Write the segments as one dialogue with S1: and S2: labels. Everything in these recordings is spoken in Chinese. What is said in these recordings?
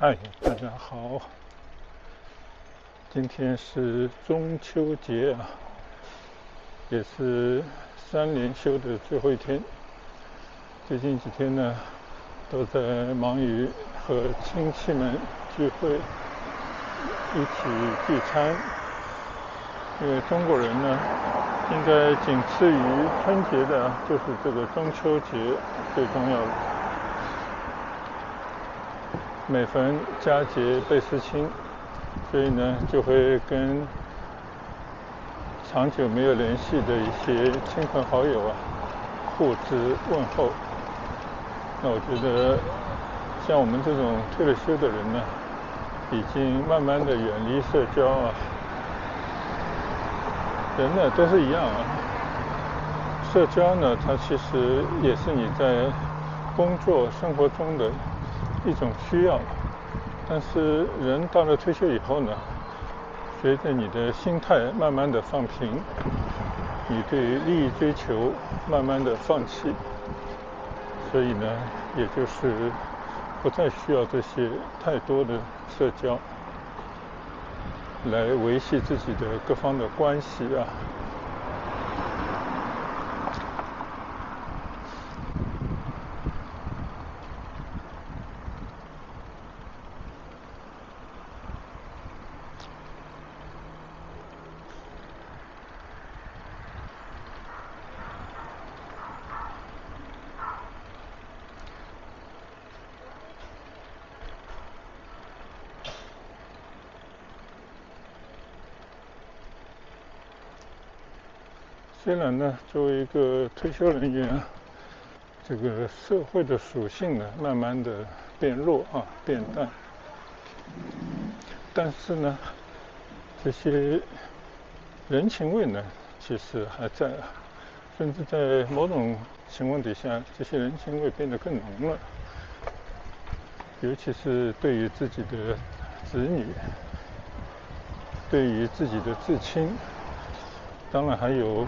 S1: 嗨，大家好，今天是中秋节啊，也是3连休的最后一天。最近几天呢，都在忙于和亲戚们聚会，一起聚餐。因为中国人呢，应该仅次于春节的，就是这个中秋节最重要的。每逢佳节倍思亲，所以呢，就会跟长久没有联系的一些亲朋好友啊，互致问候。那我觉得，像我们这种退了休的人呢，已经慢慢的远离社交啊。人呢都是一样啊，社交呢，它其实也是你在工作生活中的一种需要。但是人到了退休以后呢，随着你的心态慢慢的放平，你对利益追求慢慢的放弃，所以呢，也就是不再需要这些太多的社交来维系自己的各方的关系啊。虽然呢，作为一个退休人员啊，这个社会的属性呢，慢慢的变弱啊，变淡，但是呢，这些人情味呢，其实还在啊，甚至在某种情况底下，这些人情味变得更浓了。尤其是对于自己的子女，对于自己的至亲，当然还有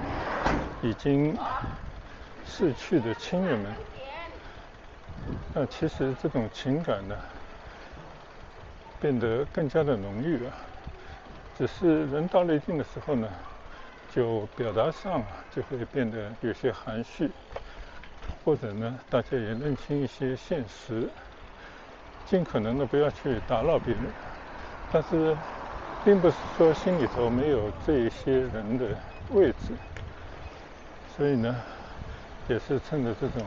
S1: 已经逝去的亲人们。那其实这种情感呢，变得更加的浓郁了。只是人到了一定的时候呢，就表达上就会变得有些含蓄，或者呢，大家也认清一些现实，尽可能的不要去打扰别人。但是并不是说心里头没有这一些人的位置，所以呢，也是趁着这种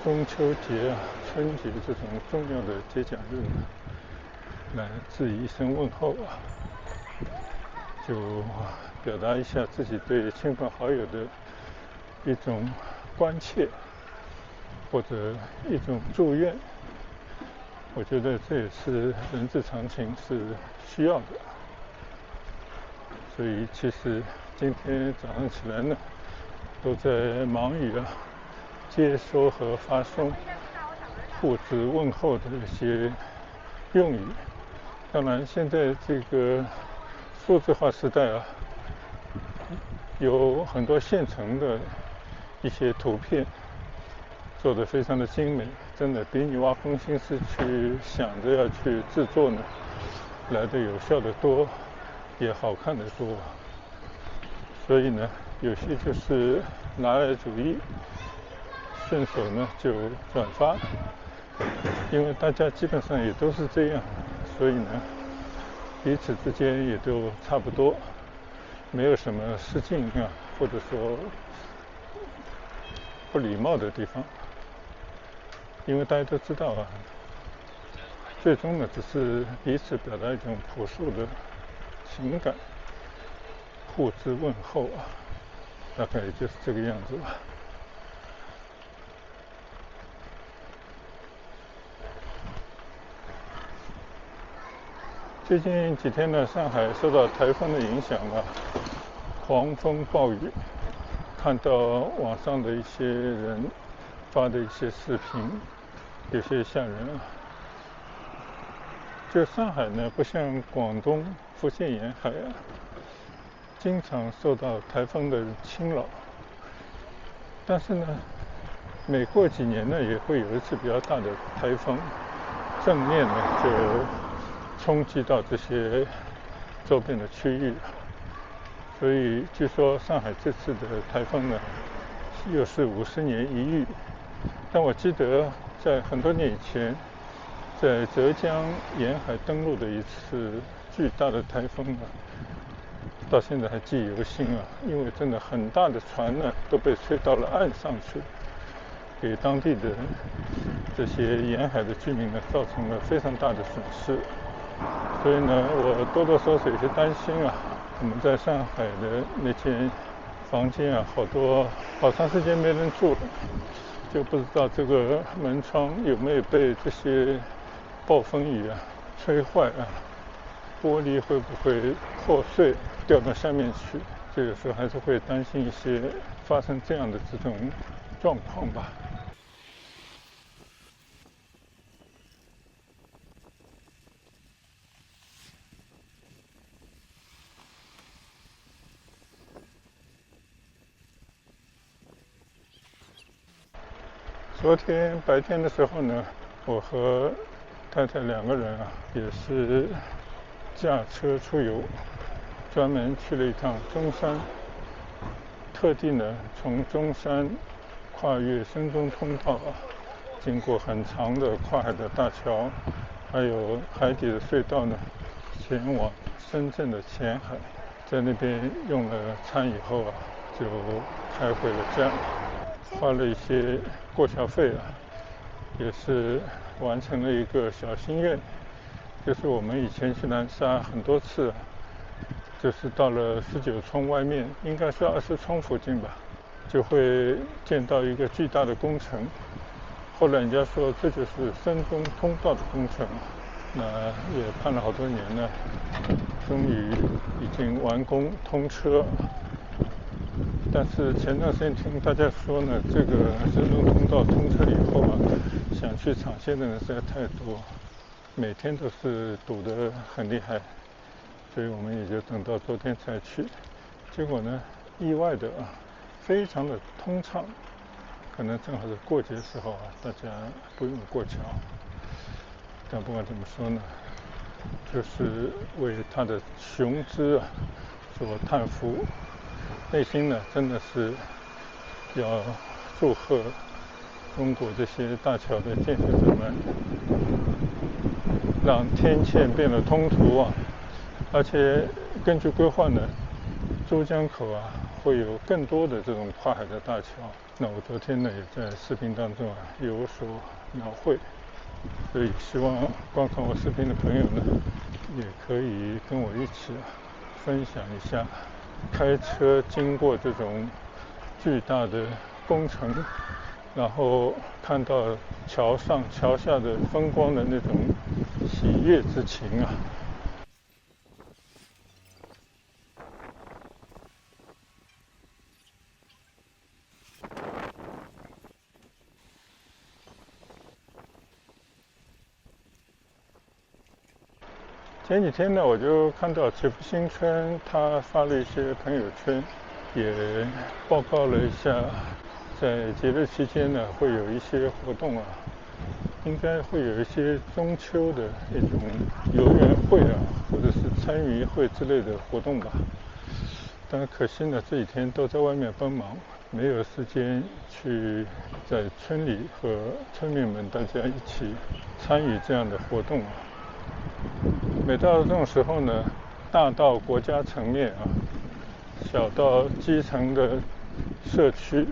S1: 中秋节啊、春节这种重要的节假日，来致以一声问候啊，就表达一下自己对亲朋好友的一种关切，或者一种祝愿。我觉得这也是人之常情，是需要的。所以其实今天早上起来呢，都在忙于接收和发送互致问候的一些用语。当然，现在这个数字化时代啊，有很多现成的一些图片，做得非常的精美，真的比你挖空心思去想着要去制作呢，来得有效的多，也好看的多。所以呢，有些就是拿来主义，顺手呢就转发，因为大家基本上也都是这样，所以呢，彼此之间也都差不多，没有什么失敬啊，或者说不礼貌的地方。因为大家都知道啊，最终呢只是彼此表达一种朴素的情感，互致问候啊，大概也就是这个样子吧。最近几天呢，上海受到台风的影响啊，狂风暴雨，看到网上的一些人发的一些视频，有些吓人啊。就上海呢，不像广东、福建沿海啊，经常受到台风的侵扰，但是呢，每过几年呢，也会有一次比较大的台风。正面呢就冲击到这些周边的区域，所以据说上海这次的台风呢又是50年一遇。但我记得在很多年以前，在浙江沿海登陆的一次巨大的台风呢，到现在还记忆犹新啊！因为真的很大的船呢都被吹到了岸上去，给当地的这些沿海的居民呢造成了非常大的损失。所以呢，我多多少少有些担心啊。我们在上海的那间房间啊，好长时间没人住了，就不知道这个门窗有没有被这些暴风雨啊吹坏啊，玻璃会不会破碎掉到下面去？这个时候还是会担心一些发生这样的这种状况吧。昨天白天的时候呢，我和太太2个人啊，也是驾车出游，专门去了一趟中山，特地呢从中山跨越深中通道啊，经过很长的跨海的大桥，还有海底的隧道呢，前往深圳的前海。在那边用了餐以后啊，就开回了家，花了一些过桥费啊，也是完成了一个小心愿。就是我们以前去南沙很多次，就是到了19冲外面，应该是20冲附近吧，就会见到一个巨大的工程。后来人家说这就是深中通道的工程，那也盼了好多年了，终于已经完工通车。但是前段时间听大家说呢，这个深中通道通车以后啊，想去尝鲜的人实在太多，每天都是堵得很厉害，所以我们也就等到昨天才去。结果呢，意外的啊，非常的通畅，可能正好是过节时候啊，大家不用过桥。但不管怎么说呢，就是为它的雄姿啊所叹服，内心呢真的是要祝贺中国这些大桥的建设者们，让天堑变得通途啊！而且根据规划呢，珠江口啊会有更多的这种跨海的大桥。那我昨天呢也在视频当中啊有所描绘，所以希望观看我视频的朋友呢也可以跟我一起分享一下开车经过这种巨大的工程，然后看到桥上桥下的风光的那种喜悦之情啊。前几天呢，我就看到祈福新村他发了一些朋友圈，也报告了一下，在节日期间呢会有一些活动啊，应该会有一些中秋的一种游园会啊，或者是参与会之类的活动吧。但可惜呢，这几天都在外面帮忙，没有时间去在村里和村民们大家一起参与这样的活动啊。每到这种时候呢，大到国家层面啊，小到基层的社区，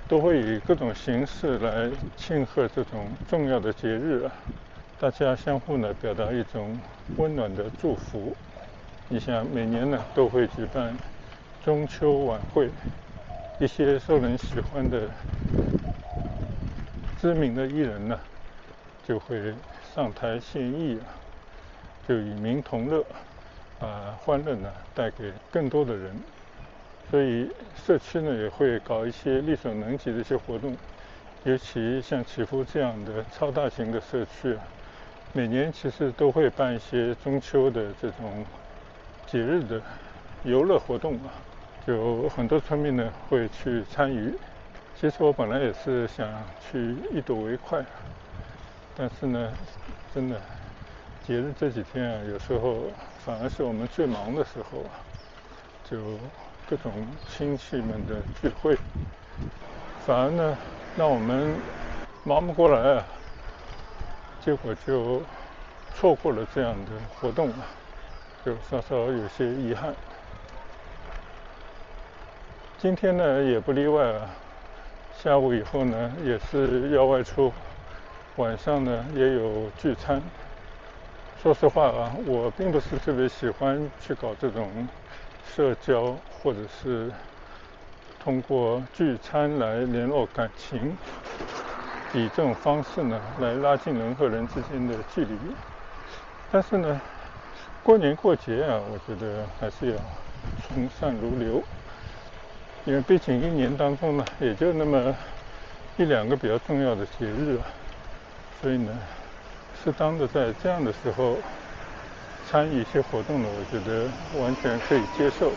S1: 都会以各种形式来庆贺这种重要的节日啊。大家相互呢表达一种温暖的祝福。你想，每年呢都会举办中秋晚会，一些受人喜欢的知名的艺人呢就会上台献艺啊。就与民同乐，欢乐呢带给更多的人，所以社区呢也会搞一些力所能及的一些活动，尤其像祈福这样的超大型的社区啊，每年其实都会办一些中秋的这种节日的游乐活动啊，就很多村民呢会去参与。其实我本来也是想去一睹为快，但是呢，真的，节日这几天啊，有时候反而是我们最忙的时候啊，就各种亲戚们的聚会，反而呢让我们忙不过来啊，结果就错过了这样的活动啊，就稍稍有些遗憾。今天呢也不例外啊，下午以后呢也是要外出，晚上呢也有聚餐。说实话啊，我并不是特别喜欢去搞这种社交，或者是通过聚餐来联络感情，以这种方式呢来拉近人和人之间的距离。但是呢，过年过节啊，我觉得还是要从善如流，因为毕竟一年当中呢，也就那么一两个比较重要的节日啊，所以呢，适当的在这样的时候参与一些活动呢，我觉得完全可以接受。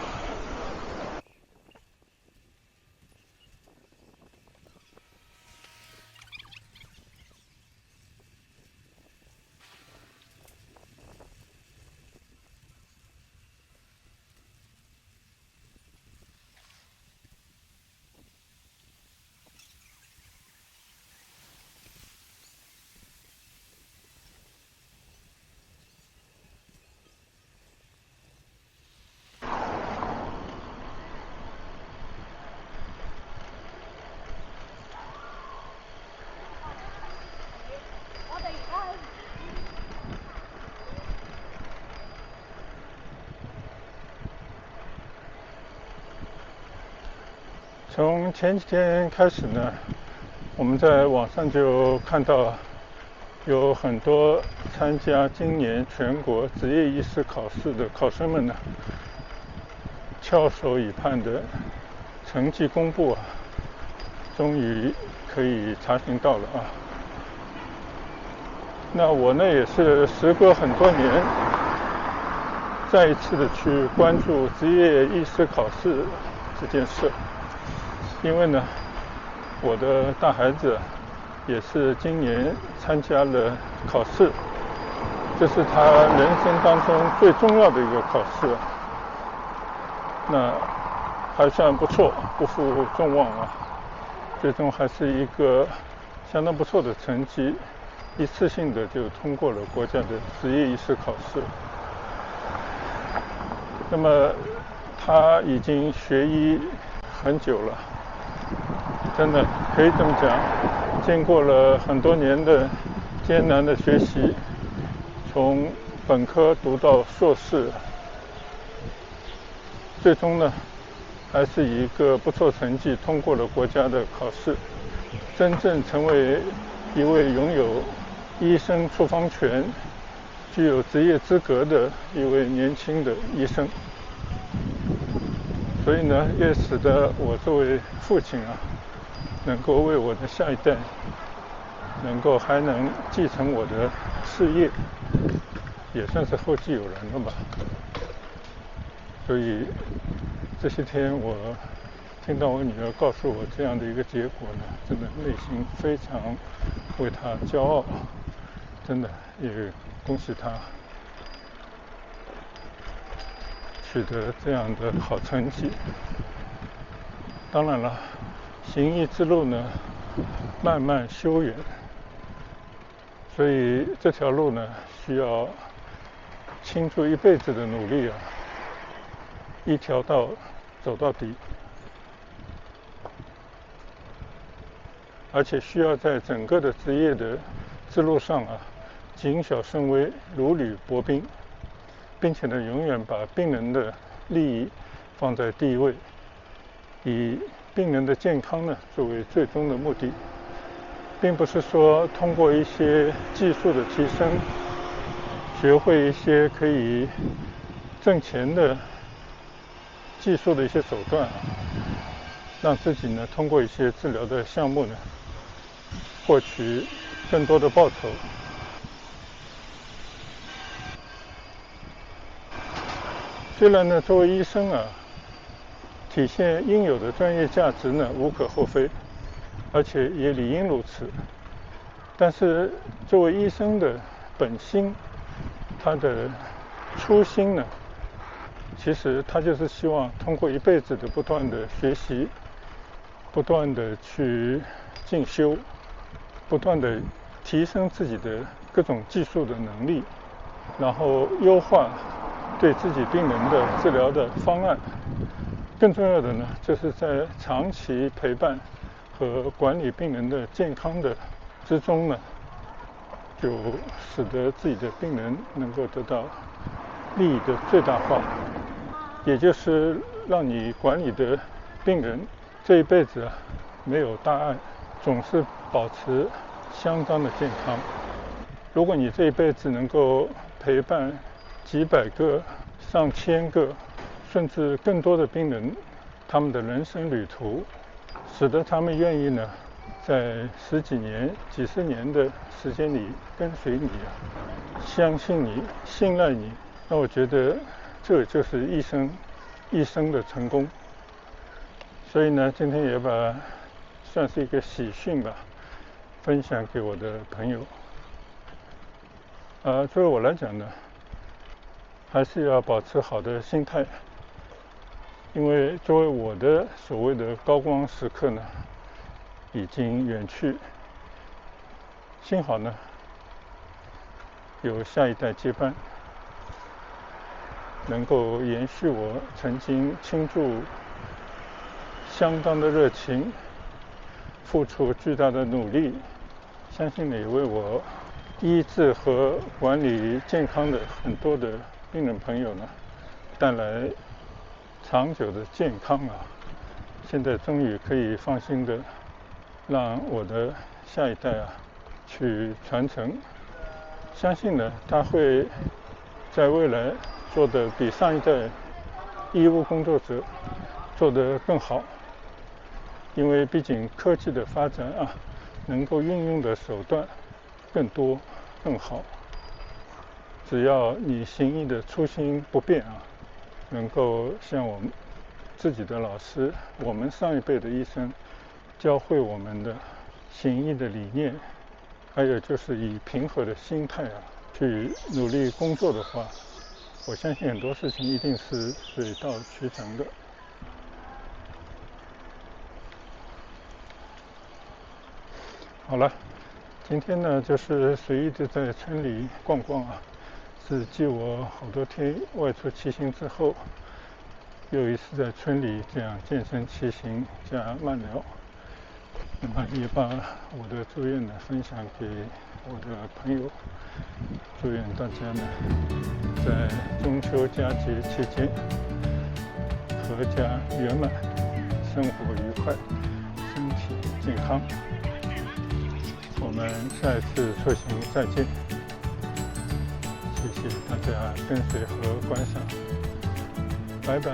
S1: 从前几天开始呢，我们在网上就看到有很多参加今年全国职业医师考试的考生们呢，翘首以盼的成绩公布啊，终于可以查询到了啊。那我呢也是时隔很多年，再一次的去关注职业医师考试这件事，因为呢，我的大孩子也是今年参加了考试，这是他人生当中最重要的一个考试，那还算不错，不负众望啊，最终还是一个相当不错的成绩，一次性的就通过了国家的职业医师考试。那么他已经学医很久了，真的可以这么讲，经过了很多年的艰难的学习，从本科读到硕士，最终呢还是以一个不错成绩通过了国家的考试，真正成为一位拥有医生处方权、具有职业资格的一位年轻的医生。所以呢，也使得我作为父亲啊，能够为我的下一代能够还能继承我的事业，也算是后继有人了吧。所以这些天我听到我女儿告诉我这样的一个结果呢，真的内心非常为她骄傲，真的也恭喜她取得这样的好成绩。当然了，行医之路呢漫漫修远，所以这条路呢需要倾注一辈子的努力啊，一条道走到底，而且需要在整个的职业的之路上啊，谨小慎微，如履薄冰，并且呢永远把病人的利益放在第一位，以病人的健康呢作为最终的目的，并不是说通过一些技术的提升，学会一些可以挣钱的技术的一些手段，让自己呢通过一些治疗的项目呢获取更多的报酬。虽然呢作为医生啊，体现应有的专业价值呢无可厚非，而且也理应如此，但是作为医生的本心，他的初心呢，其实他就是希望通过一辈子的不断的学习，不断的去进修，不断的提升自己的各种技术的能力，然后优化对自己病人的治疗的方案。更重要的呢，就是在长期陪伴和管理病人的健康的之中呢，就使得自己的病人能够得到利益的最大化，也就是让你管理的病人这一辈子没有大碍，总是保持相当的健康。如果你这一辈子能够陪伴几百个、上千个，甚至更多的病人，他们的人生旅途，使得他们愿意呢，在十几年、几十年的时间里跟随你，相信你、信赖你，那我觉得这就是一生的成功。所以呢，今天也算是一个喜讯吧，分享给我的朋友。作为我来讲呢，还是要保持好的心态，因为作为我的所谓的高光时刻呢，已经远去。幸好呢，有下一代接班，能够延续我曾经倾注相当的热情，付出巨大的努力，相信也为我医治和管理健康的很多的病人朋友呢，带来长久的健康啊！现在终于可以放心的让我的下一代去传承，相信呢，他会在未来做得比上一代医务工作者做得更好，因为毕竟科技的发展能够运用的手段更多更好。只要你行医的初心不变能够像我们自己的老师，我们上一辈的医生教会我们的行医的理念，还有就是以平和的心态去努力工作的话，我相信很多事情一定是水到渠成的。好了，今天呢就是随意的在村里逛逛是继我好多天外出骑行之后，又一次在村里这样健身骑行加慢聊。那么也把我的祝愿呢分享给我的朋友，祝愿大家呢在中秋佳节期间阖家圆满，生活愉快，身体健康。我们下一次出行再见，谢谢大家跟随和观赏，拜拜。